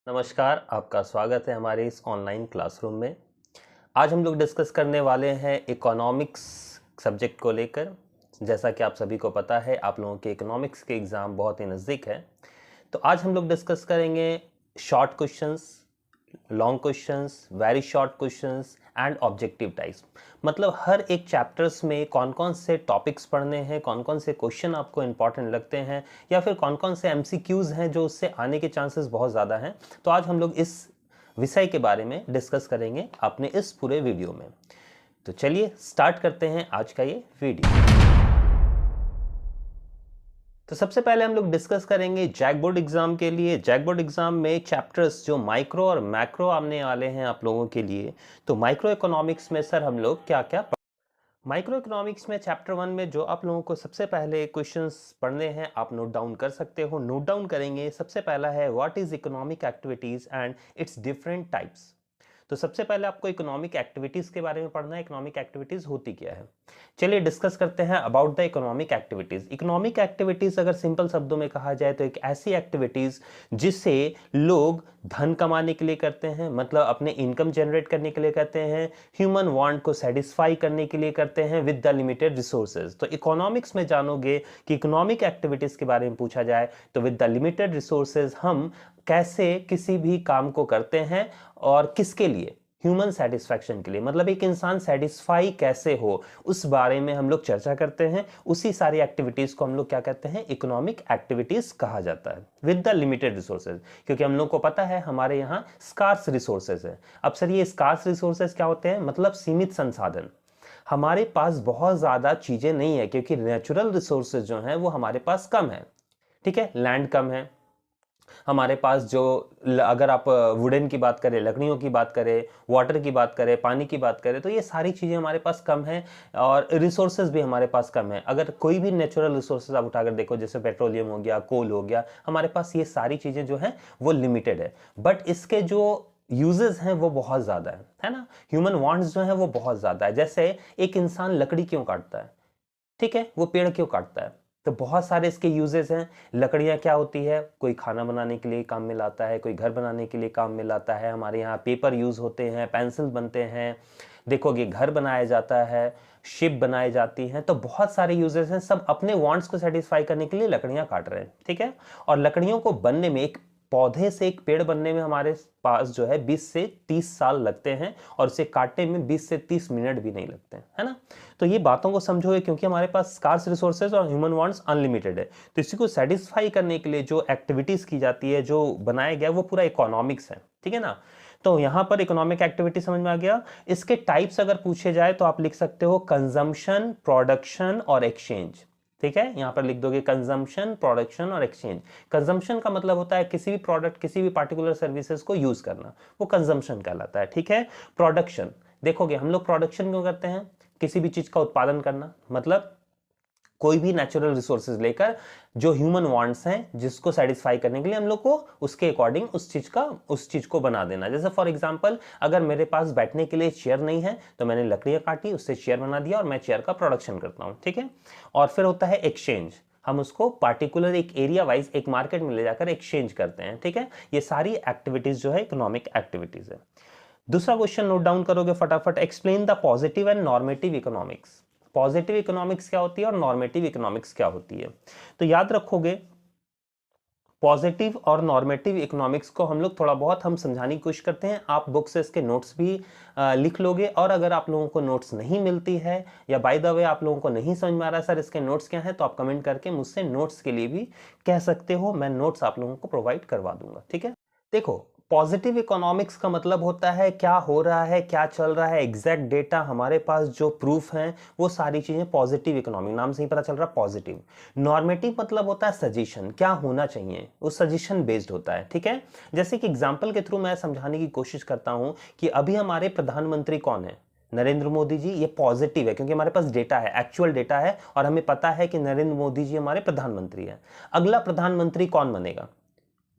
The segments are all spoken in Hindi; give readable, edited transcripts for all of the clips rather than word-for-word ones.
नमस्कार, आपका स्वागत है हमारे इस ऑनलाइन क्लासरूम में। आज हम लोग डिस्कस करने वाले हैं इकोनॉमिक्स सब्जेक्ट को लेकर। जैसा कि आप सभी को पता है, आप लोगों के इकोनॉमिक्स के एग्ज़ाम बहुत ही नज़दीक है। तो आज हम लोग डिस्कस करेंगे short questions, long questions, very short questions and objective types. मतलब हर एक चैप्टर्स में कौन कौन से टॉपिक्स पढ़ने हैं, कौन कौन से क्वेश्चन आपको इंपॉर्टेंट लगते हैं, या फिर कौन कौन से एमसीक्यूज हैं जो उससे आने के चांसेस बहुत ज़्यादा हैं। तो आज हम लोग इस विषय के बारे में डिस्कस करेंगे अपने इस पूरे वीडियो में। तो चलिए स्टार्ट करते हैं आज का ये वीडियो। तो सबसे पहले हम लोग डिस्कस करेंगे जैक बोर्ड एग्जाम के लिए। जैक बोर्ड एग्जाम में चैप्टर्स जो माइक्रो और मैक्रो आने वाले हैं आप लोगों के लिए। तो माइक्रो इकोनॉमिक्स में सर हम लोग क्या क्या माइक्रो इकोनॉमिक्स में चैप्टर 1 में जो आप लोगों को सबसे पहले क्वेश्चंस पढ़ने हैं, आप नोट डाउन कर सकते हो। नोट डाउन करेंगे, सबसे पहला है what is economic activities and it's different types. तो सबसे पहले आपको इकोनॉमिक एक्टिविटीज के बारे में पढ़ना है। इकोनॉमिक एक्टिविटीज होती क्या है, चलिए डिस्कस करते हैं about the economic activities. Economic activities अगर सिंपल शब्दों में कहा जाए तो एक ऐसी एक्टिविटीज जिससे लोग धन कमाने के लिए करते हैं, मतलब अपने इनकम जनरेट करने के लिए करते हैं, ह्यूमन वांट को सेटिस्फाई करने के लिए करते हैं विद द लिमिटेड रिसोर्सेज। तो इकोनॉमिक्स में जानोगे कि इकोनॉमिक एक्टिविटीज के बारे में पूछा जाए तो विद द लिमिटेड रिसोर्सेज हम कैसे किसी भी काम को करते हैं और किसके लिए, ह्यूमन सेटिस्फैक्शन के लिए, मतलब एक इंसान सेटिस्फाई कैसे हो उस बारे में हम लोग चर्चा करते हैं। उसी सारी एक्टिविटीज को हम लोग क्या कहते हैं, इकोनॉमिक एक्टिविटीज कहा जाता है विद द लिमिटेड रिसोर्सेज। क्योंकि हम लोग को पता है हमारे यहाँ स्कार्स रिसोर्सेज है। अब सर ये स्कार्स रिसोर्सेज क्या होते हैं, मतलब सीमित संसाधन। हमारे पास बहुत ज्यादा चीजें नहीं है क्योंकि नेचुरल रिसोर्सेज जो हैं वो हमारे पास कम है। ठीक है, लैंड कम है हमारे पास, जो अगर आप वुडन की बात करें, लकड़ियों की बात करें, वाटर की बात करें, पानी की बात करें, तो ये सारी चीज़ें हमारे पास कम है और रिसोर्सेज भी हमारे पास कम है। अगर कोई भी नेचुरल रिसोर्सेज आप उठाकर देखो, जैसे पेट्रोलियम हो गया, कोल हो गया, हमारे पास ये सारी चीज़ें जो हैं वो लिमिटेड है। बट इसके जो यूजेस हैं वो बहुत ज़्यादा है ना। ह्यूमन वांट्स जो है वो बहुत ज़्यादा है। जैसे एक इंसान लकड़ी क्यों काटता है, ठीक है, वो पेड़ क्यों काटता है, तो बहुत सारे इसके यूजेस हैं। लकड़ियां क्या होती है, कोई खाना बनाने के लिए काम में लाता है, कोई घर बनाने के लिए काम में लाता है। हमारे यहाँ पेपर यूज होते हैं, पेंसिल बनते हैं, देखोगे घर बनाया जाता है, शिप बनाई जाती हैं। तो बहुत सारे यूजेस हैं, सब अपने वांट्स को सेटिस्फाई करने के लिए लकड़ियां काट रहे हैं। ठीक है, और लकड़ियों को बनने में, एक पौधे से एक पेड़ बनने में हमारे पास जो है 20 से 30 साल लगते हैं और उसे काटने में 20 से 30 मिनट भी नहीं लगते हैं, है ना। तो ये बातों को समझोगे, क्योंकि हमारे पास स्कार्स रिसोर्सेज और ह्यूमन वांट्स अनलिमिटेड है। तो इसी को सेटिस्फाई करने के लिए जो एक्टिविटीज की जाती है, जो बनाया गया, वो पूरा इकोनॉमिक्स है। ठीक है ना। तो यहां पर इकोनॉमिक एक्टिविटी समझ में आ गया। इसके टाइप्स अगर पूछे जाए तो आप लिख सकते हो कंजम्पशन, प्रोडक्शन और एक्सचेंज। ठीक है, यहां पर लिख दोगे कंजम्पशन, प्रोडक्शन और एक्सचेंज। कंजम्पशन का मतलब होता है किसी भी प्रोडक्ट, किसी भी पार्टिकुलर सर्विसेज को यूज करना, वो कंजम्पशन कहलाता है। ठीक है, प्रोडक्शन, देखोगे हम लोग प्रोडक्शन क्यों करते हैं, किसी भी चीज का उत्पादन करना, मतलब कोई भी नेचुरल रिसोर्सेज लेकर जो ह्यूमन वांट्स हैं, जिसको सेटिस्फाई करने के लिए हम लोग को उसके अकॉर्डिंग उस चीज को बना देना। जैसे फॉर एग्जांपल, अगर मेरे पास बैठने के लिए चेयर नहीं है तो मैंने लकड़ियां काटी, उससे चेयर बना दिया और मैं चेयर का प्रोडक्शन करता हूं। ठीक है, और फिर होता है एक्सचेंज, हम उसको पार्टिकुलर एक एरिया वाइज एक मार्केट में ले जाकर एक्सचेंज करते हैं। ठीक है, ये सारी एक्टिविटीज जो है इकोनॉमिक एक्टिविटीज है। दूसरा क्वेश्चन नोट डाउन करोगे फटाफट, explain the positive and normative economics. Positive economics क्या होती है और नॉर्मेटिव इकोनॉमिक्स क्या होती है। तो याद रखोगे, पॉजिटिव और नॉर्मेटिव इकोनॉमिक्स को हम लोग थोड़ा बहुत हम समझाने की कोशिश करते हैं। आप बुक से इसके नोट्स भी लिख लोगे, और अगर आप लोगों को नोट्स नहीं मिलती है या बाय द वे आप लोगों को नहीं समझ में आ रहा है सर इसके नोट्स क्या है, तो आप कमेंट करके मुझसे नोट्स के लिए भी कह सकते हो, मैं नोट्स आप लोगों को प्रोवाइड करवा दूंगा। ठीक है, देखो पॉजिटिव इकोनॉमिक्स का मतलब होता है क्या हो रहा है, क्या चल रहा है, एग्जैक्ट डेटा, हमारे पास जो प्रूफ हैं, वो सारी चीजें पॉजिटिव इकोनॉमिक, नाम से ही पता चल रहा है पॉजिटिव। नॉर्मेटिव मतलब होता है सजेशन, क्या होना चाहिए, वो सजेशन बेस्ड होता है। ठीक है, जैसे कि एग्जाम्पल के थ्रू मैं समझाने की कोशिश करता हूं कि अभी हमारे प्रधानमंत्री कौन है, नरेंद्र मोदी जी। ये पॉजिटिव है क्योंकि हमारे पास डेटा है, एक्चुअल डेटा है, और हमें पता है कि नरेंद्र मोदी जी हमारे प्रधानमंत्री है। अगला प्रधानमंत्री कौन बनेगा,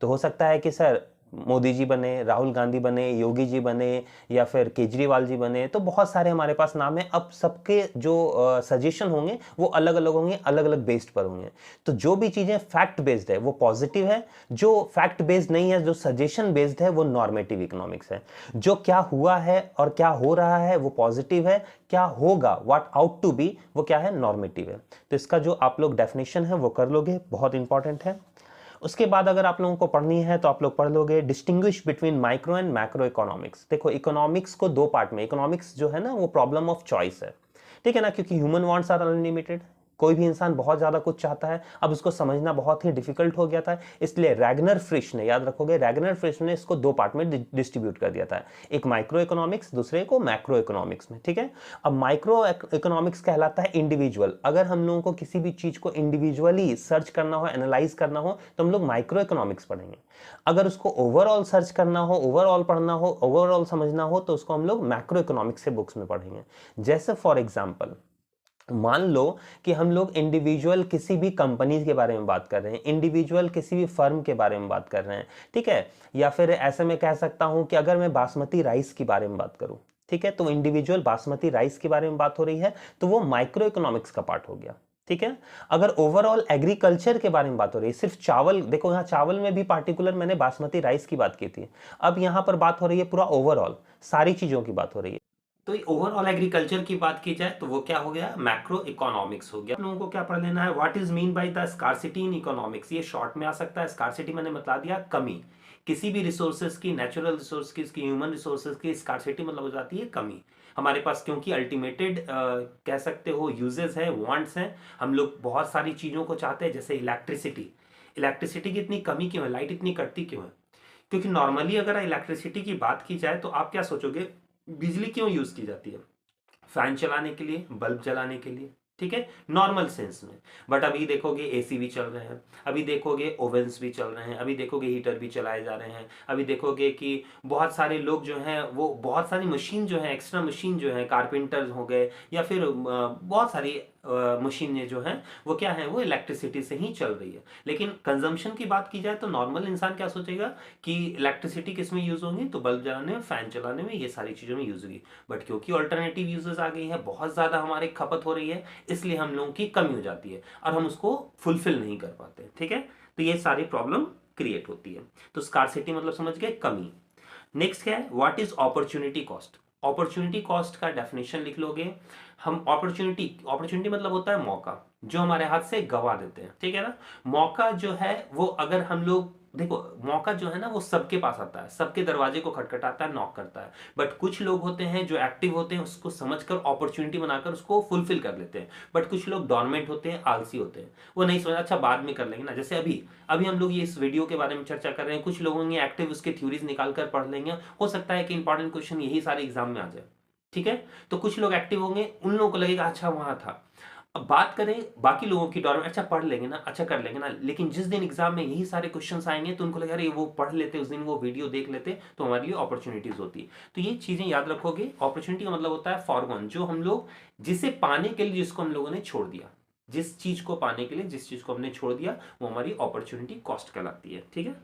तो हो सकता है कि सर मोदी जी बने, राहुल गांधी बने, योगी जी बने या फिर केजरीवाल जी बने, तो बहुत सारे हमारे पास नाम है। अब सबके जो सजेशन होंगे वो अलग अलग होंगे, अलग अलग बेस्ड पर होंगे। तो जो भी चीजें फैक्ट बेस्ड है वो पॉजिटिव है, जो फैक्ट बेस्ड नहीं है, जो सजेशन बेस्ड है, वो नॉर्मेटिव इकोनॉमिक्स है। जो क्या हुआ है और क्या हो रहा है वो पॉजिटिव है, क्या होगा, व्हाट आउट टू बी, वो क्या है, नॉर्मेटिव है। तो इसका जो आप लोग डेफिनेशन है वो कर लोगे, बहुत इंपॉर्टेंट है। उसके बाद अगर आप लोगों को पढ़नी है तो आप लोग पढ़ लोगे distinguish between micro and macro economics. देखो इकोनॉमिक्स को दो पार्ट में, इकोनॉमिक्स जो है ना वो प्रॉब्लम ऑफ चॉइस है, ठीक है ना, क्योंकि ह्यूमन वांट्स आर अनलिमिटेड, कोई भी इंसान बहुत ज्यादा कुछ चाहता है। अब उसको समझना बहुत ही डिफिकल्ट हो गया था, इसलिए रैगनर फ्रिश ने, याद रखोगे, रैगनर फ्रिश ने इसको दो पार्ट में डिस्ट्रीब्यूट कर दिया था, एक माइक्रो इकोनॉमिक्स, दूसरे को मैक्रो इकोनॉमिक्स में, ठीक है। अब माइक्रो इकोनॉमिक्स कहलाता है इंडिविजुअल। अगर हम लोगों को किसी भी चीज को इंडिविजुअली सर्च करना हो, एनालाइज करना हो, तो हम लोग माइक्रो इकोनॉमिक्स पढ़ेंगे। अगर उसको ओवरऑल सर्च करना हो, ओवरऑल पढ़ना हो, ओवरऑल समझना हो, तो उसको हम लोग मैक्रो इकोनॉमिक्स से बुक्स में पढ़ेंगे। जैसे फॉर एग्जाम्पल मान लो कि हम लोग इंडिविजुअल किसी भी कंपनी के बारे में बात कर रहे हैं, इंडिविजुअल किसी भी फर्म के बारे में बात कर रहे हैं, ठीक है। या फिर ऐसे में कह सकता हूं कि अगर मैं बासमती राइस के बारे में बात करूं, ठीक है, तो इंडिविजुअल बासमती राइस के बारे में बात हो रही है, तो वो माइक्रो इकोनॉमिक्स का पार्ट हो गया, ठीक है। अगर ओवरऑल एग्रीकल्चर के बारे में बात हो रही है, सिर्फ चावल, देखो यहाँ चावल में भी पार्टिकुलर मैंने बासमती राइस की बात की थी, अब यहां पर बात हो रही है पूरा ओवरऑल, सारी चीजों की बात हो रही है। तो ओवरऑल एग्रीकल्चर की बात की जाए तो वो क्या हो गया, मैक्रो इकोनॉमिक्स हो गया। आप लोगों को क्या पढ़ लेना है, what is mean by the scarcity in economics, ये शॉर्ट में आ सकता है। स्कार्सिटी मैंने बता दिया, कमी, किसी भी रिसोर्सेज की, नेचुरल रिसोर्सेज की, ह्यूमन रिसोर्सेज की, स्कार्सिटी मतलब हो जाती है कमी हमारे पास, क्योंकि अल्टीमेटेड कह सकते हो यूजेस है, वांट्स हैं, हम लोग बहुत सारी चीजों को चाहते हैं, जैसे इलेक्ट्रिसिटी। इलेक्ट्रिसिटी की इतनी कमी क्यों है, लाइट इतनी कटती क्यों है, क्योंकि नॉर्मली अगर इलेक्ट्रिसिटी की बात की जाए तो आप क्या सोचोगे, बिजली क्यों यूज की जाती है, फैन चलाने के लिए, बल्ब जलाने के लिए, ठीक है, नॉर्मल सेंस में। बट अभी देखोगे एसी भी चल रहे हैं, अभी देखोगे ओवेंस भी चल रहे हैं, अभी देखोगे हीटर भी चलाए जा रहे हैं, अभी देखोगे कि बहुत सारे लोग जो हैं वो बहुत सारी मशीन जो है, एक्स्ट्रा मशीन जो है, कारपेंटर्स हो गए या फिर बहुत सारी मशीनें जो हैं वो क्या है, वो इलेक्ट्रिसिटी से ही चल रही है। लेकिन कंजम्पशन की बात की जाए तो नॉर्मल इंसान क्या सोचेगा कि इलेक्ट्रिसिटी किस में यूज होगी, तो बल्ब जलाने में, फैन चलाने में, ये सारी चीजों में यूज होगी। बट क्योंकि ऑल्टरनेटिव यूजेस आ गई है, बहुत ज्यादा हमारी खपत हो रही है, इसलिए हम लोगों की कमी हो जाती है और हम उसको फुलफिल नहीं कर पाते, ठीक है। तो ये सारी प्रॉब्लम क्रिएट होती है। तो स्कार्सिटी मतलब समझ गए, कमी। नेक्स्ट क्या है, what is opportunity cost. Opportunity cost का डेफिनेशन लिख लोगे। हम अपॉर्चुनिटी, अपॉर्चुनिटी मतलब होता है मौका, जो हमारे हाथ से गवा देते हैं, ठीक है ना। मौका जो है वो, अगर हम लोग देखो, मौका जो है ना वो सबके पास आता है, सबके दरवाजे को खटखटाता है, नॉक करता है। बट कुछ लोग होते हैं जो एक्टिव होते हैं, उसको समझकर अपॉर्चुनिटी बनाकर उसको फुलफिल कर लेते हैं। बट कुछ लोग डॉर्मेंट होते हैं, आलसी होते हैं, वो नहीं समझ, अच्छा बाद में कर लेंगे ना। जैसे अभी अभी हम लोग ये इस वीडियो के बारे में चर्चा कर रहे हैं, कुछ लोग होंगे एक्टिव, उसके थ्योरीज निकाल कर पढ़ लेंगे, हो सकता है कि इंपॉर्टेंट क्वेश्चन यही सारे एग्जाम में आ जाए, ठीक है। तो कुछ लोग एक्टिव होंगे, उन लोगों को लगेगा अच्छा वहां था। अब बात करें बाकी लोगों की, दौर में अच्छा पढ़ लेंगे ना, अच्छा कर लेंगे ना, लेकिन जिस दिन एग्जाम में यही सारे क्वेश्चंस आएंगे तो उनको लगेगा अरे वो पढ़ लेते, उस दिन वो वीडियो देख लेते तो हमारे लिए अपॉर्चुनिटीज होती। तो ये चीजें याद रखोगे। अपॉर्चुनिटी का मतलब होता है फॉरगॉन, जो हम लोग जिसे पाने के लिए, जिसको हम लोगों ने छोड़ दिया, जिस चीज को पाने के लिए जिस चीज को हमने छोड़ दिया, वो हमारी अपॉर्चुनिटी कॉस्ट कहलाती है, ठीक है।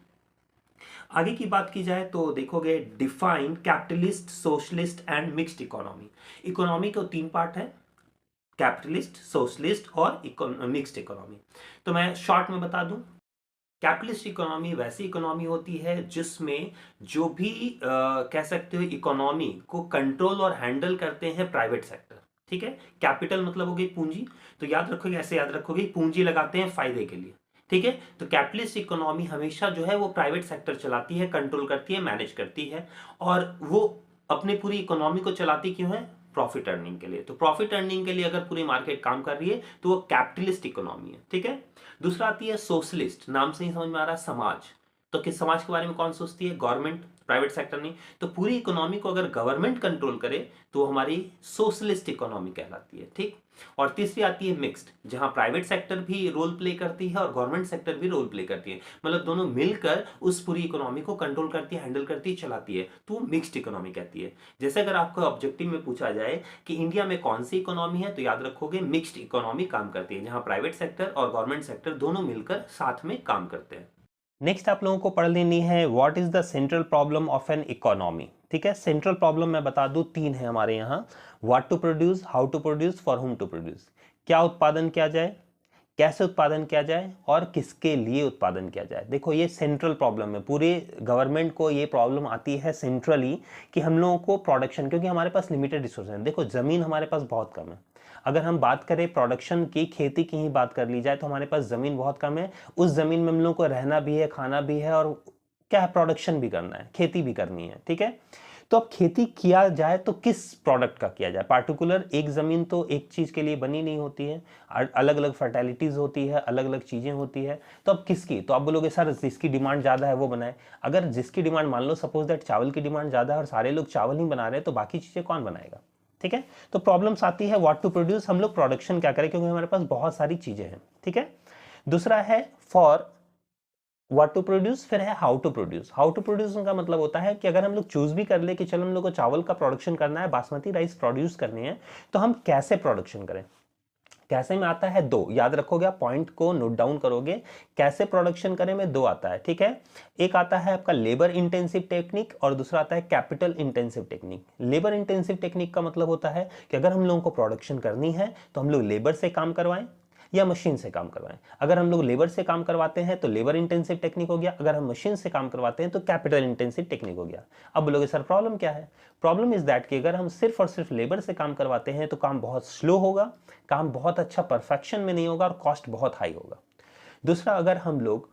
आगे की बात की जाए तो देखोगे define capitalist, socialist and mixed economy. Economy के तीन पार्ट है, कैपिटलिस्ट, सोशलिस्ट और मिक्स्ड इकोनॉमी। तो मैं शॉर्ट में बता दूं, कैपिटलिस्ट इकोनॉमी वैसी इकोनॉमी होती है जिसमें जो भी कह सकते हो इकोनॉमी को कंट्रोल और हैंडल करते हैं प्राइवेट सेक्टर, ठीक है। कैपिटल मतलब हो गई पूंजी, तो याद रखोगे, ऐसे याद रखोगे, पूंजी लगाते हैं फायदे के लिए, ठीक है। तो कैपिटलिस्ट इकोनॉमी हमेशा जो है वो प्राइवेट सेक्टर चलाती है, कंट्रोल करती है, मैनेज करती है, और वो अपने पूरी इकोनॉमी को चलाती क्यों है, प्रॉफिट अर्निंग के लिए। तो प्रॉफिट अर्निंग के लिए अगर पूरी मार्केट काम कर रही है तो वो कैपिटलिस्ट इकोनॉमी है, ठीक है। दूसरा आती है सोशलिस्ट, नाम से ही समझ में आ रहा है समाज। तो किस समाज के बारे में कौन सोचती है, गवर्नमेंट, प्राइवेट सेक्टर नहीं। तो पूरी इकोनॉमी को अगर गवर्नमेंट कंट्रोल करे तो हमारी सोशलिस्ट इकोनॉमी कहलाती है, ठीक। और तीसरी आती है मिक्स्ड, जहां प्राइवेट सेक्टर भी रोल प्ले करती है और गवर्नमेंट सेक्टर भी रोल प्ले करती है, मतलब दोनों मिलकर उस पूरी इकोनॉमी को कंट्रोल करती है, हैंडल करती है, चलाती है, तो मिक्स्ड इकोनॉमी कहती है। जैसे अगर आपको ऑब्जेक्टिव में पूछा जाए कि इंडिया में कौन सी इकोनॉमी है, तो याद रखोगे मिक्स्ड इकोनॉमी काम करती है, जहां प्राइवेट सेक्टर और गवर्नमेंट सेक्टर दोनों मिलकर साथ में काम करते हैं। नेक्स्ट आप लोगों को पढ़ लेनी है what is the central problem of an economy. ठीक है, सेंट्रल प्रॉब्लम मैं बता दूं 3 है हमारे यहाँ। What to produce, how to produce, for whom to produce. क्या उत्पादन किया जाए, कैसे उत्पादन किया जाए और किसके लिए उत्पादन किया जाए। देखो ये सेंट्रल प्रॉब्लम है, पूरे गवर्नमेंट को ये प्रॉब्लम आती है सेंट्रली कि हम लोगों को प्रोडक्शन, क्योंकि हमारे पास लिमिटेड रिसोर्स हैं। देखो ज़मीन हमारे पास बहुत कम है। अगर हम बात करें प्रोडक्शन की, खेती की ही बात कर ली जाए तो हमारे पास ज़मीन बहुत कम है। उस ज़मीन में हम लोगों को रहना भी है, खाना भी है और क्या है, प्रोडक्शन भी करना है, खेती भी करनी है। ठीक है, तो अब खेती किया जाए तो किस प्रोडक्ट का किया जाए। पार्टिकुलर एक ज़मीन तो एक चीज़ के लिए बनी नहीं होती है, अलग अलग फर्टिलिटीज़ होती है, अलग अलग चीज़ें होती है। तो अब किसकी, तो आप बोलोगे सर जिसकी डिमांड ज़्यादा है वो बनाए। अगर जिसकी डिमांड, मान लो सपोज दैट चावल की डिमांड ज़्यादा है और सारे लोग चावल ही बना रहे हैं, तो बाकी चीज़ें कौन बनाएगा। ठीक है, तो प्रॉब्लम्स आती है व्हाट टू प्रोड्यूस, हम लोग प्रोडक्शन क्या करें, क्योंकि हमारे पास बहुत सारी चीज़ें हैं। ठीक है, दूसरा है फॉर व्हाट टू प्रोड्यूस, फिर है how to produce. How to produce का मतलब होता है कि अगर हम लोग चूज भी कर ले कि चलो हम लोग को चावल का प्रोडक्शन करना है, बासमती राइस प्रोड्यूस करनी है, तो हम कैसे प्रोडक्शन करें। कैसे में आता है 2, याद रखोगे आप, पॉइंट को नोट डाउन करोगे। कैसे प्रोडक्शन करें में 2 आता है। ठीक है, एक आता है आपका लेबर इंटेंसिव टेक्निक और दूसरा आता है capital intensive technique. Labour intensive technique का मतलब होता है कि अगर हम लोगों को प्रोडक्शन करनी है तो हम लोग लेबर से काम करवाएं या मशीन से काम करवाएं। अगर हम लोग लेबर से काम करवाते हैं तो लेबर इंटेंसिव टेक्निक हो गया, अगर हम मशीन से काम करवाते हैं तो कैपिटल इंटेंसिव टेक्निक हो गया। अब बोलोगे सर प्रॉब्लम क्या है, प्रॉब्लम इज दैट कि अगर हम सिर्फ और सिर्फ लेबर से काम करवाते हैं तो काम बहुत स्लो होगा, काम बहुत अच्छा परफेक्शन में नहीं होगा और कॉस्ट बहुत हाई होगा। दूसरा, अगर हम लोग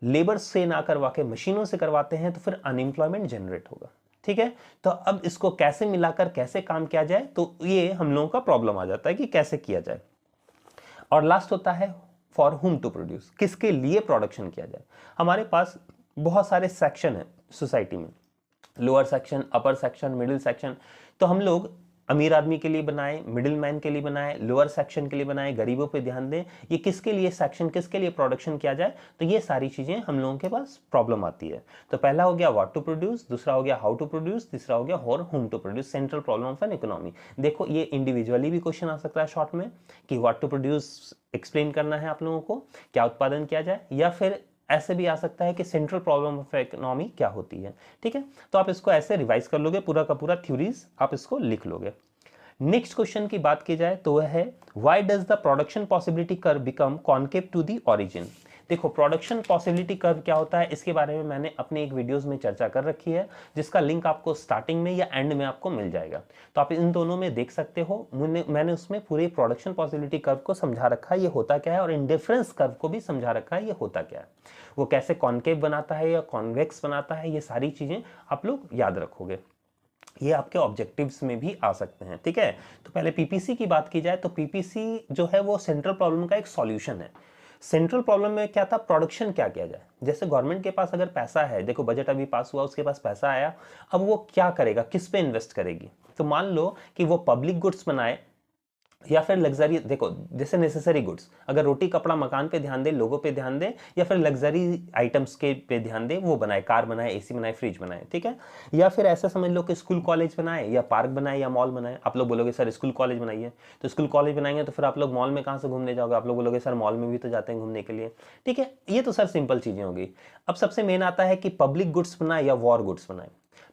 लेबर से ना करवा के मशीनों से करवाते हैं तो फिर अनएम्प्लॉयमेंट जनरेट होगा। ठीक है, तो अब इसको कैसे मिलाकर कैसे काम किया जाए, तो ये हम लोगों का प्रॉब्लम आ जाता है कि कैसे किया जाए। और लास्ट होता है फॉर हुम टू प्रोड्यूस, किसके लिए प्रोडक्शन किया जाए। हमारे पास बहुत सारे सेक्शन है सोसाइटी में, लोअर सेक्शन, अपर सेक्शन, मिडिल सेक्शन। तो हम लोग अमीर आदमी के लिए बनाए, मिडिल मैन के लिए बनाए, लोअर सेक्शन के लिए बनाए, गरीबों पे ध्यान दें, ये किसके लिए सेक्शन, किसके लिए प्रोडक्शन किया जाए। तो ये सारी चीजें हम लोगों के पास प्रॉब्लम आती है। तो पहला हो गया व्हाट टू प्रोड्यूस, दूसरा हो गया हाउ टू प्रोड्यूस, तीसरा हो गया और whom to produce, central problem of an economy. देखो ये इंडिविजुअली भी क्वेश्चन आ सकता है शॉर्ट में कि व्हाट टू प्रोड्यूस एक्सप्लेन करना है आप लोगों को, क्या उत्पादन किया जाए, या फिर ऐसे भी आ सकता है कि सेंट्रल प्रॉब्लम ऑफ इकोनॉमी क्या होती है। ठीक है, तो आप इसको ऐसे रिवाइज कर लोगे, पूरा का पूरा थ्योरीज आप इसको लिख लोगे। नेक्स्ट क्वेश्चन की बात की जाए तो वह है why does the production possibility curve become concave to the origin. देखो प्रोडक्शन पॉसिबिलिटी कर्व क्या होता है, इसके बारे में मैंने अपने एक वीडियोस में चर्चा कर रखी है, जिसका लिंक आपको स्टार्टिंग में या एंड में आपको मिल जाएगा। तो आप इन दोनों में देख सकते हो, मैंने उसमें पूरे प्रोडक्शन पॉसिबिलिटी कर्व को समझा रखा है, ये होता क्या है, और इंडिफरेंस कर्व को भी समझा रखा है, ये होता क्या है, वो कैसे कॉन्केव बनाता है या कॉन्वेक्स बनाता है, ये सारी चीजें आप लोग याद रखोगे। ये आपके ऑब्जेक्टिव्स में भी आ सकते हैं। ठीक है, तो पहले पीपीसी की बात की जाए तो पीपीसी जो है वो सेंट्रल प्रॉब्लम का एक सॉल्यूशन है। सेंट्रल प्रॉब्लम में क्या था, प्रोडक्शन क्या किया जाए। जैसे गवर्नमेंट के पास अगर पैसा है, देखो बजट अभी पास हुआ, उसके पास पैसा आया, अब वो क्या करेगा, किस पे इन्वेस्ट करेगी। तो मान लो कि वो पब्लिक गुड्स बनाए या फिर लग्जरी, देखो जैसे नेसेसरी गुड्स, अगर रोटी कपड़ा मकान पे ध्यान दे, लोगों पे ध्यान दे, या फिर लग्जरी आइटम्स के पे ध्यान दे, वो बनाए, कार बनाए, एसी बनाए, फ्रिज बनाए। ठीक है, या फिर ऐसा समझ लो कि स्कूल कॉलेज बनाए या पार्क बनाए या मॉल बनाए। आप लोग बोलोगे सर स्कूल कॉलेज बनाइए, तो स्कूल कॉलेज बनाएंगे तो फिर आप लोग मॉल में कहाँ से घूमने जाओगे, आप लोग बोलोगे सर मॉल में भी तो जाते हैं घूमने के लिए। ठीक है, ये तो सर सिंपल चीजें होगी। अब सबसे मेन आता है कि पब्लिक गुड्स बनाए या वॉर गुड्स बनाए।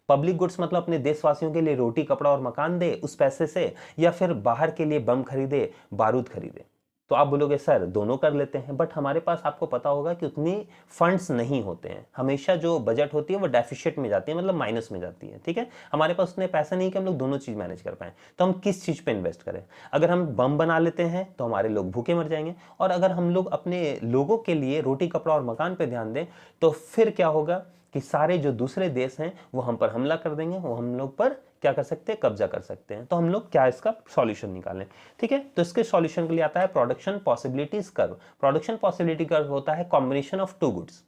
पब्लिक गुड्स मतलब अपने देशवासियों के लिए रोटी कपड़ा और मकान दे उस पैसे से, या फिर बाहर के लिए बम खरीदे, बारूद खरीदे। तो आप बोलोगे सर दोनों कर लेते हैं, बट हमारे पास आपको पता होगा कि उतनी फंड्स नहीं होते हैं, हमेशा जो बजट होती है वो डेफिशिएट में जाती है, मतलब माइनस में जाती है। ठीक है, हमारे पास उतने पैसे नहीं कि हम लोग दोनों चीज मैनेज कर पाए, तो हम किस चीज पे इन्वेस्ट करें। अगर हम बम बना लेते हैं तो हमारे लोग भूखे मर जाएंगे, और अगर हम लोग अपने लोगों के लिए रोटी कपड़ा और मकान पे ध्यान दें तो फिर क्या होगा कि सारे जो दूसरे देश हैं वो हम पर हमला कर देंगे, वो हम लोग पर क्या कर सकते हैं, कब्जा कर सकते हैं। तो हम लोग क्या इसका सॉल्यूशन निकालें। ठीक है, तो इसके सॉल्यूशन के लिए आता है production possibilities curve. Production possibility curve होता है कॉम्बिनेशन ऑफ टू गुड्स।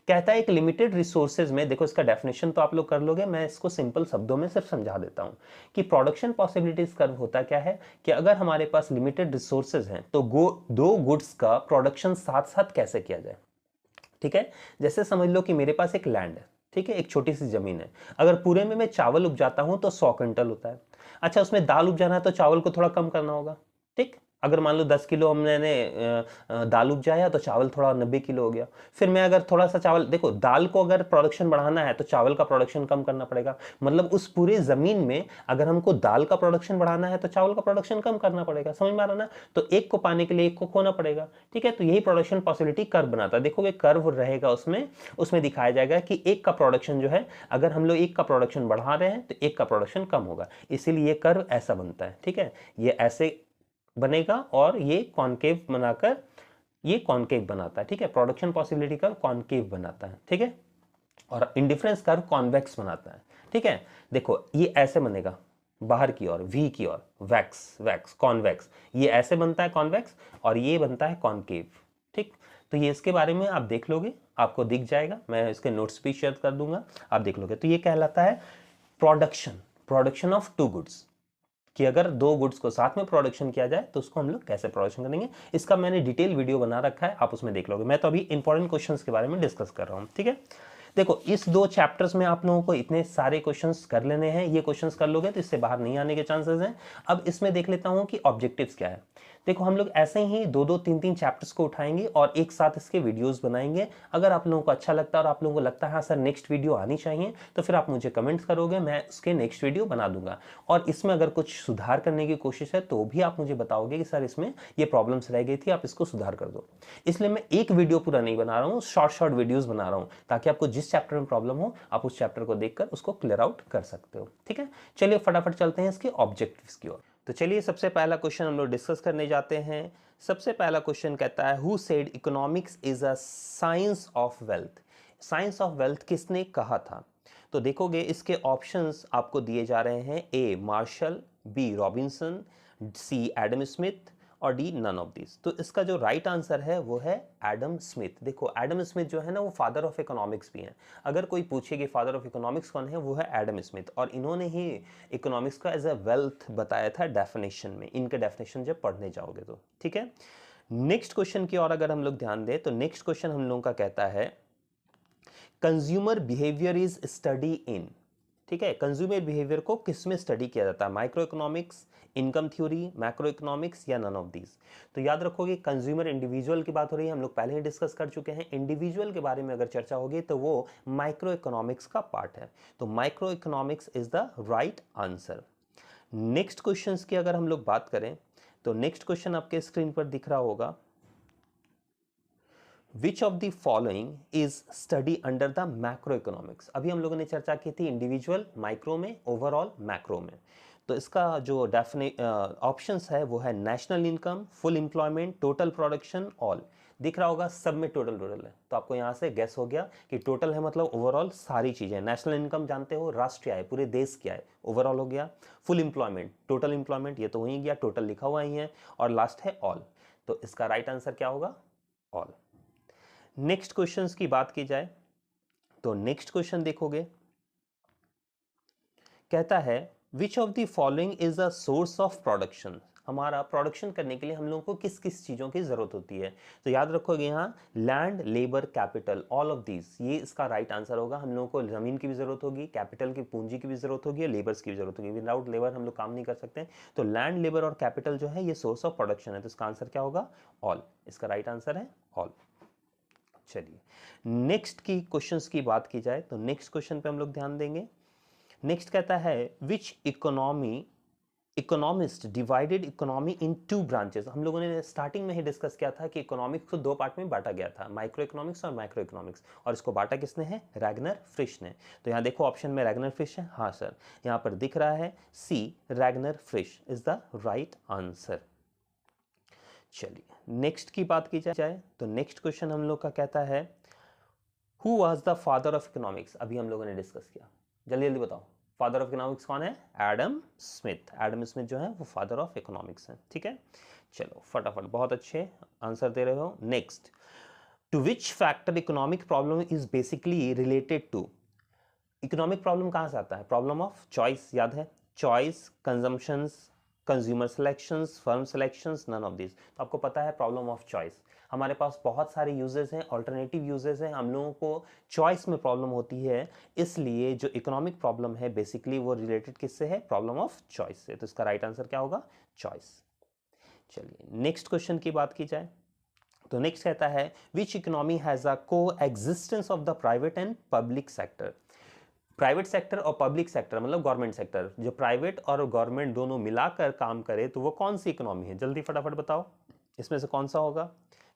कहता है एक लिमिटेड रिसोर्सेज में, देखो इसका डेफिनेशन तो आप लोग कर लोगे, मैं इसको सिंपल शब्दों में सिर्फ समझा देता हूं कि प्रोडक्शन पॉसिबिलिटीज कर्व होता क्या है कि अगर हमारे पास लिमिटेड रिसोर्सेज हैं तो दो गुड्स का प्रोडक्शन साथ साथ कैसे किया जाए। ठीक है, जैसे समझ लो कि मेरे पास एक लैंड है, ठीक है, एक छोटी सी जमीन है, अगर पूरे में मैं चावल उपजाता हूं तो 100 क्विंटल होता है। अच्छा, उसमें दाल उपजाना है तो चावल को थोड़ा कम करना होगा। ठीक, अगर मान लो 10 किलो हमने दाल उपजाया तो चावल थोड़ा 90 किलो हो गया। फिर मैं अगर थोड़ा सा चावल, देखो दाल को अगर प्रोडक्शन बढ़ाना है तो चावल का प्रोडक्शन कम करना पड़ेगा। मतलब उस पूरे जमीन में अगर हमको दाल का प्रोडक्शन बढ़ाना है तो चावल का प्रोडक्शन कम करना पड़ेगा। समझ में आ रहा ना? तो एक को पाने के लिए एक को खोना पड़ेगा। ठीक है, तो यही प्रोडक्शन पॉसिबिलिटी कर्व बनाता है। देखोगे कर्व रहेगा उसमें, उसमें दिखाया जाएगा कि एक का प्रोडक्शन जो है, अगर हम लोग एक का प्रोडक्शन बढ़ा रहे हैं तो एक का प्रोडक्शन कम होगा, इसीलिए ये कर्व ऐसा बनता है। ठीक है, ये ऐसे बनेगा और ये कॉनकेव बनाकर ये कॉनकेव बनाता है। ठीक है, प्रोडक्शन पॉसिबिलिटी कर्व कॉनकेव बनाता है। ठीक है, और इंडिफरेंस कर्व कॉन्वेक्स बनाता है। ठीक है, देखो ये ऐसे बनेगा बाहर की ओर, वी की ओर, वैक्स वैक्स कॉन्वेक्स, ये ऐसे बनता है कॉन्वेक्स, और ये बनता है कॉनकेव। ठीक, तो ये इसके बारे में आप देख लोगे, आपको दिख जाएगा, मैं इसके नोट्स भी शेयर कर दूंगा, आप देख लोगे। तो ये कहलाता है production, production of two goods, कि अगर दो गुड्स को साथ में प्रोडक्शन किया जाए तो उसको हम लोग कैसे प्रोडक्शन करेंगे। इसका मैंने डिटेल वीडियो बना रखा है, आप उसमें देख लोगे। मैं तो अभी इंपॉर्टेंट क्वेश्चंस के बारे में डिस्कस कर रहा हूं। ठीक है, देखो इस दो चैप्टर्स में आप लोगों को इतने सारे क्वेश्चंस कर लेने हैं। ये क्वेश्चंस कर लोगे तो इससे बाहर नहीं आने के चांसेस हैं। अब इसमें देख लेता हूं कि ऑब्जेक्टिव्स क्या है। देखो हम लोग ऐसे ही दो दो तीन तीन चैप्टर्स को उठाएंगे और एक साथ इसके वीडियोस बनाएंगे। अगर आप लोगों को अच्छा लगता है और आप लोगों को लगता है हाँ सर नेक्स्ट वीडियो आनी चाहिए, तो फिर आप मुझे कमेंट्स करोगे, मैं उसके नेक्स्ट वीडियो बना दूंगा। और इसमें अगर कुछ सुधार करने की कोशिश है तो भी आप मुझे बताओगे कि सर इसमें ये प्रॉब्लम्स रह गई थी, आप इसको सुधार कर दो। इसलिए मैं एक वीडियो पूरा नहीं बना रहा हूँ, शॉर्ट शॉर्ट वीडियोस बना रहा हूँ, ताकि आपको जिस चैप्टर में प्रॉब्लम हो आप उस चैप्टर को देखकर उसको क्लियर आउट कर सकते हो। ठीक है, चलिए फटाफट चलते हैं इसके ऑब्जेक्टिव्स की ओर। तो चलिए सबसे पहला क्वेश्चन हम लोग डिस्कस करने जाते हैं। सबसे पहला क्वेश्चन कहता है who said economics is a science of wealth. Science of wealth किसने कहा था? तो देखोगे इसके ऑप्शंस आपको दिए जा रहे हैं, ए मार्शल, बी रॉबिन्सन, सी एडम स्मिथ और डी नन ऑफ दिस। तो इसका जो राइट आंसर है वो है एडम स्मिथ। देखो एडम स्मिथ जो है ना वो फादर ऑफ इकोनॉमिक्स भी हैं। अगर कोई पूछे कि फादर ऑफ इकोनॉमिक्स कौन है, वो है एडम स्मिथ, और इन्होंने ही इकोनॉमिक्स का एज अ वेल्थ बताया था डेफिनेशन में, इनके डेफिनेशन जब पढ़ने जाओगे तो। ठीक है, नेक्स्ट क्वेश्चन की ओर अगर हम लोग ध्यान दें तो नेक्स्ट क्वेश्चन हम लोगों का कहता है consumer behaviour is study in. ठीक है, कंज्यूमर बिहेवियर को किस में स्टडी किया जाता है? Micro economics, income theory, macro economics या नन ऑफ दीज। तो याद रखोगे कंज्यूमर इंडिविजुअल की बात हो रही है, हम लोग पहले ही डिस्कस कर चुके हैं। इंडिविजुअल के बारे में अगर चर्चा होगी तो वो माइक्रो इकोनॉमिक्स का पार्ट है। तो micro economics is the right answer. Next question की अगर हम लोग बात करें तो नेक्स्ट क्वेश्चन आपके स्क्रीन पर दिख रहा होगा, which of the following is study under the macro economics. अभी हम लोगों ने चर्चा की थी इंडिविजुअल माइक्रो में, ओवरऑल मैक्रो में। तो इसका जो ऑप्शंस है वो है national income, full employment, total production, all. दिख रहा होगा सब में टोटल टोटल है, तो आपको यहां से गैस हो गया कि टोटल है मतलब ओवरऑल सारी चीजें। नेशनल इनकम जानते हो राष्ट्रीय आय, पूरे देश की आय, ओवरऑल हो गया। फुल एम्प्लॉयमेंट, टोटल एम्प्लॉयमेंट, ये तो हो ही गया, टोटल लिखा हुआ ही है। और लास्ट है ऑल, तो इसका राइट आंसर क्या होगा? ऑल। नेक्स्ट क्वेश्चंस की बात की जाए तो नेक्स्ट क्वेश्चन देखोगे, कहता है which of the following is a source of production. हमारा प्रोडक्शन करने के लिए हम लोगों को किस किस चीजों की जरूरत होती है? तो याद रखोगे यहाँ land, labour, capital, all of these, ये इसका राइट आंसर होगा। हम लोगों को जमीन की भी जरूरत होगी, कैपिटल की पूंजी की भी जरूरत होगी, और लेबर्स की भी जरूरत होगी। विदाउट लेबर हम लोग काम नहीं कर सकते। तो लैंड, लेबर और कैपिटल जो है ये सोर्स ऑफ प्रोडक्शन है, तो इसका आंसर क्या होगा? ऑल। इसका राइट आंसर है ऑल। चलिए नेक्स्ट की क्वेश्चंस की बात की जाए तो नेक्स्ट क्वेश्चन पे हम लोग ध्यान देंगे। नेक्स्ट कहता है which economist divided economy in two branches. हम लोगों ने स्टार्टिंग में ही डिस्कस किया था कि इकोनॉमिक्स को दो पार्ट में बांटा गया था, माइक्रो इकोनॉमिक्स और मैक्रो इकोनॉमिक्स, और इसको बांटा किसने है? रैगनर फ्रिश ने। तो यहाँ देखो ऑप्शन में रैगनर फ्रिश है, हाँ सर, यहाँ पर दिख रहा है C, Ragnar Frisch is the right answer. चलिए नेक्स्ट की बात की जाए तो नेक्स्ट क्वेश्चन हम लोग का कहता है who was the father of economics. अभी हम लोगों ने डिस्कस किया, जल्दी जल्दी बताओ फादर ऑफ इकोनॉमिक्स कौन है? Adam Smith. एडम स्मिथ जो है वो फादर ऑफ इकोनॉमिक्स है। ठीक है, चलो फटाफट, बहुत अच्छे आंसर दे रहे हो। Next, to which factor economic problem is basically related to. Economic problem कहां से आता है? प्रॉब्लम ऑफ चॉइस, याद है? Choice, consumptions, consumer selections, firm selections, none of this. तो आपको पता है प्रॉब्लम ऑफ चॉइस, हमारे पास बहुत सारे यूजेस हैं, ऑल्टरनेटिव यूजेस हैं, हम लोगों को चॉइस में प्रॉब्लम होती है, इसलिए जो इकोनॉमिक प्रॉब्लम है बेसिकली वो रिलेटेड किससे है? प्रॉब्लम ऑफ चॉइस से। तो इसका राइट आंसर क्या होगा? चॉइस। चलिए नेक्स्ट क्वेश्चन की बात की जाए तो नेक्स्ट कहता है विच इकोनॉमी हैज अ को existence of the private and public sector. Private sector और पब्लिक सेक्टर मतलब गवर्नमेंट सेक्टर, जो प्राइवेट और गवर्नमेंट दोनों मिलाकर काम करे तो वो कौन सी इकोनॉमी है, जल्दी फटाफट बताओ इसमें से कौन सा होगा।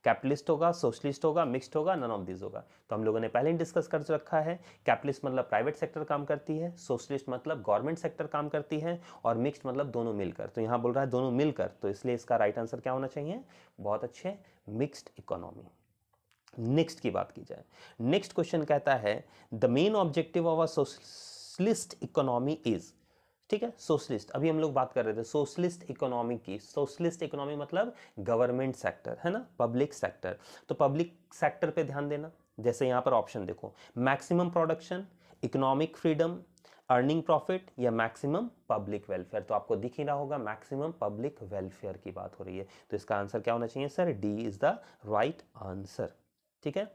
कैपिटलिस्ट होगा, सोशलिस्ट होगा, मिक्स्ड होगा, नन ऑफ दिस होगा। तो हम लोगों ने पहले ही डिस्कस कर रखा है, कैपिटलिस्ट मतलब प्राइवेट सेक्टर काम करती है, सोशलिस्ट मतलब गवर्नमेंट सेक्टर काम करती है, और मिक्स्ड मतलब दोनों मिलकर। तो यहाँ बोल रहा है दोनों मिलकर, तो इसलिए इसका राइट आंसर क्या होना चाहिए, बहुत अच्छे, मिक्स्ड इकोनॉमी। नेक्स्ट की बात की जाए, नेक्स्ट क्वेश्चन कहता है the main objective of a socialist economy is, ठीक है, सोशलिस्ट, अभी हम लोग बात कर रहे थे सोशलिस्ट इकोनॉमी की। सोशलिस्ट इकोनॉमी मतलब गवर्नमेंट सेक्टर है ना, पब्लिक सेक्टर। तो पब्लिक सेक्टर पे ध्यान देना, जैसे यहां पर ऑप्शन देखो, maximum production, economic freedom, earning profit या मैक्सिमम पब्लिक वेलफेयर। तो आपको दिख ही रहा होगा मैक्सिमम पब्लिक वेलफेयर की बात हो रही है, तो इसका आंसर क्या होना चाहिए sir, D is the right answer. ठीक है,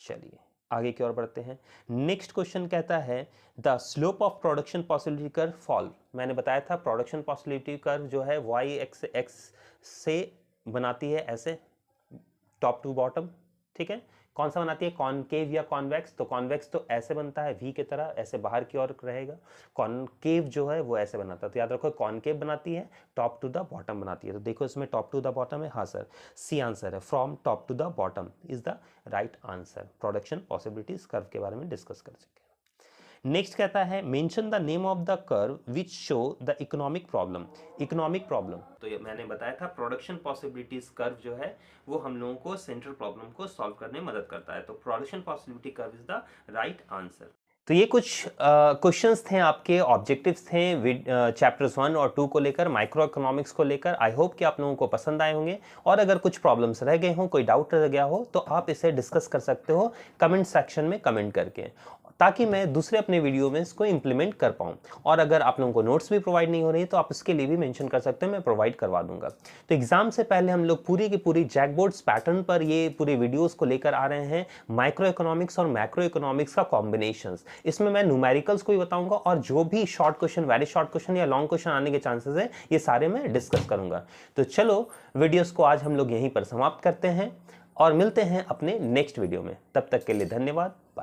चलिए आगे की ओर बढ़ते हैं। नेक्स्ट क्वेश्चन कहता है the slope of production possibility curve fall. मैंने बताया था प्रोडक्शन पॉसिबिलिटी कर्व जो है वाई एक्स से बनाती है ऐसे, टॉप टू बॉटम, ठीक है। कौन सा बनाती है, कॉनकेव या कॉन्वेक्स। तो कॉन्वेक्स तो ऐसे बनता है वी की तरह, ऐसे बाहर की ओर रहेगा। कॉनकेव जो है वो ऐसे बनाता है। तो याद रखो कॉनकेव बनाती है, टॉप टू द बॉटम बनाती है। तो देखो इसमें टॉप टू द बॉटम है, हाँ सर, सी आंसर है, from top to the bottom is the right answer. Production possibilities curve के बारे में डिस्कस कर चुके हैं। नेक्स्ट कहता है mention the name of the curve which show the economic problem. Economic problem, तो ये मैंने बताया था प्रोडक्शन पॉसिबिलिटीज कर्व जो है वो हम लोगों को सेंट्रल प्रॉब्लम को सॉल्व करने में मदद करता है। तो production possibility curve is the right answer. तो ये कुछ क्वेश्चंस थे, आपके ऑब्जेक्टिव्स थे चैप्टर्स 1 और 2 को लेकर, माइक्रो इकोनॉमिक्स को लेकर। आई होप कि आप लोगों को पसंद आए होंगे, और अगर कुछ प्रॉब्लम्स रह गए हों, कोई डाउट रह गया हो, तो आप इसे डिस्कस कर सकते हो कमेंट सेक्शन में कमेंट करके, ताकि मैं दूसरे अपने वीडियो में इसको इंप्लीमेंट कर पाऊँ। और अगर आप लोगों को नोट्स भी प्रोवाइड नहीं हो रही है तो आप इसके लिए भी मेंशन कर सकते हैं, मैं प्रोवाइड करवा दूंगा। तो एग्जाम से पहले हम लोग पूरी की पूरी जैकबोर्ड्स पैटर्न पर ये पूरे वीडियोस को लेकर आ रहे हैं, माइक्रो इकोनॉमिक्स और मैक्रो इकोनॉमिक्स का कॉम्बिनेशंस। इसमें मैं न्यूमेरिकल्स को ही बताऊंगा, और जो भी short question, very short question या लॉन्ग क्वेश्चन आने के चांसेस है, ये सारे मैं डिस्कस करूंगा। तो चलो वीडियोस को आज हम लोग यहीं पर समाप्त करते हैं और मिलते हैं अपने नेक्स्ट वीडियो में। तब तक के लिए धन्यवाद, बाय।